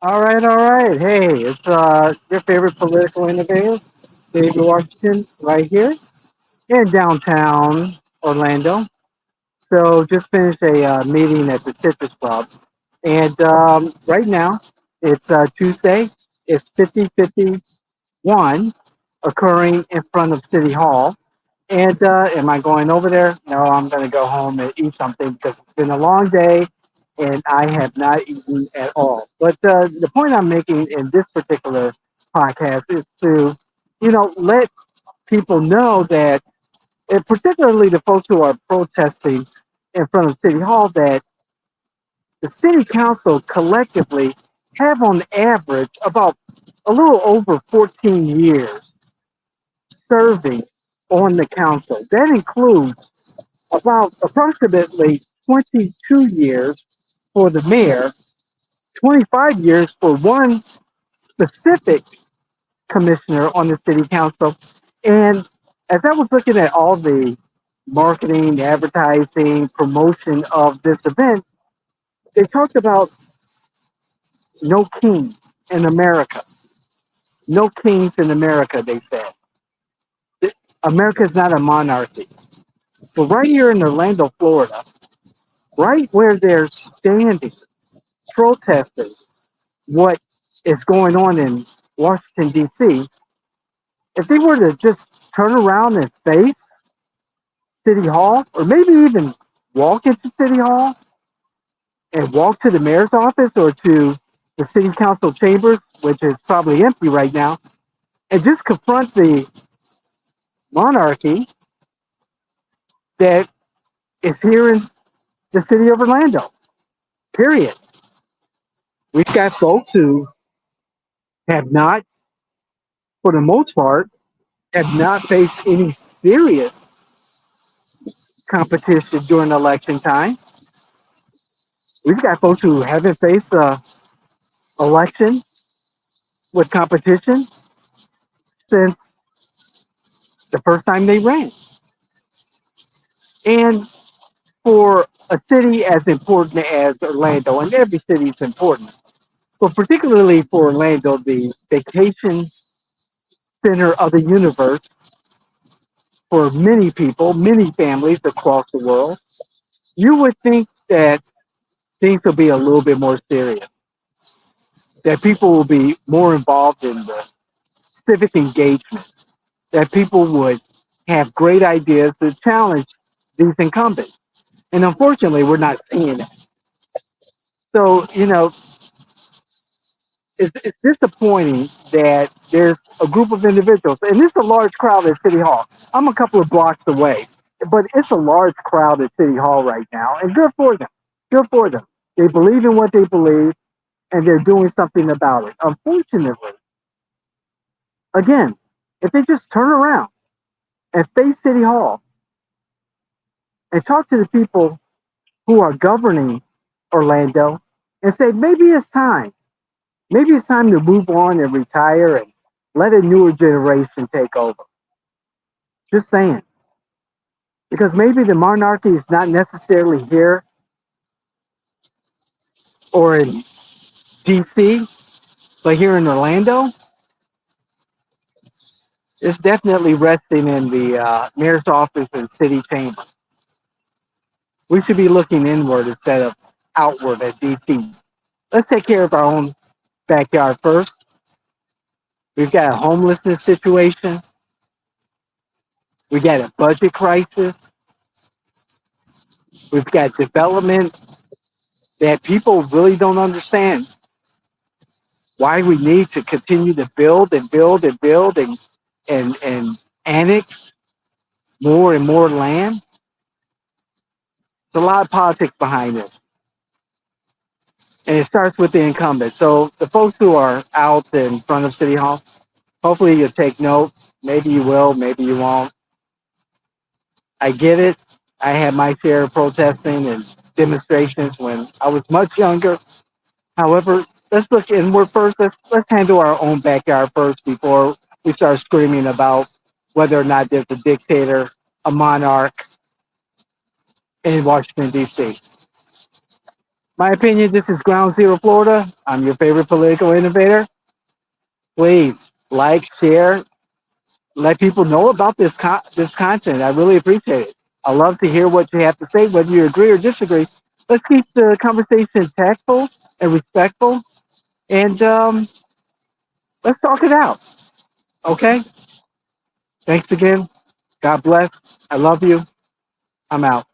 All right. Hey, it's your favorite political innovator, David Washington, right here in downtown Orlando. So just finished a meeting at the Citrus Club, and right now it's Tuesday. It's 50:51 occurring in front of City Hall. And am I going over there? No, I'm going to go home and eat something because it's been a long day and I have not eaten at all. But the point I'm making in this particular podcast is to, let people know that, and particularly the folks who are protesting in front of City Hall, that the City Council collectively have on average about a little over 14 years serving on the council. That includes about approximately 22 years for the mayor, 25 years for one specific commissioner on the city council. And as I was looking at all the marketing, advertising, promotion of this event, they talked about no kings in America. No kings in America, they said. America is not a monarchy. But right here in Orlando, Florida, right where they're standing, protesting what is going on in Washington, D.C., if they were to just turn around and face City Hall, or maybe even walk into City Hall and walk to the mayor's office or to the city council chambers, which is probably empty right now, and just confront the monarchy that is here in the city of Orlando, period. We've got folks who have not, for the most part, have not faced any serious competition during election time. We've got folks who haven't faced a election with competition since the first time they ran. And for a city as important as Orlando, and every city is important, but particularly for Orlando, the vacation center of the universe for many people, many families across the world, you would think that things will be a little bit more serious, that people will be more involved in the civic engagement, that people would have great ideas to challenge these incumbents. And unfortunately, we're not seeing that. So, it's disappointing that there's a group of individuals, and it's a large crowd at City Hall. I'm a couple of blocks away, but it's a large crowd at City Hall right now, and good for them. Good for them. They believe in what they believe, and they're doing something about it. Unfortunately, again, if they just turn around and face City Hall and talk to the people who are governing Orlando and say, maybe it's time. Maybe it's time to move on and retire and let a newer generation take over. Just saying. Because maybe the monarchy is not necessarily here or in DC, but here in Orlando, it's definitely resting in the mayor's office and city chamber. We should be looking inward instead of outward at DC. Let's take care of our own backyard first. We've got a homelessness situation. We got a budget crisis. We've got development that people really don't understand why we need to continue to build and build and build and annex more and more land. There's a lot of politics behind this. And it starts with the incumbents. So the folks who are out in front of City Hall, hopefully you'll take note. Maybe you will, maybe you won't. I get it. I had my share of protesting and demonstrations when I was much younger. However, let's look inward first. Let's handle our own backyard first before we start screaming about whether or not there's a dictator, a monarch in Washington, D.C. My opinion, this is Ground Zero Florida. I'm your favorite political innovator. Please like, share, let people know about this content. I really appreciate it. I love to hear what you have to say, whether you agree or disagree. Let's keep the conversation tactful and respectful, and let's talk it out. Okay? Thanks again. God bless. I love you. I'm out.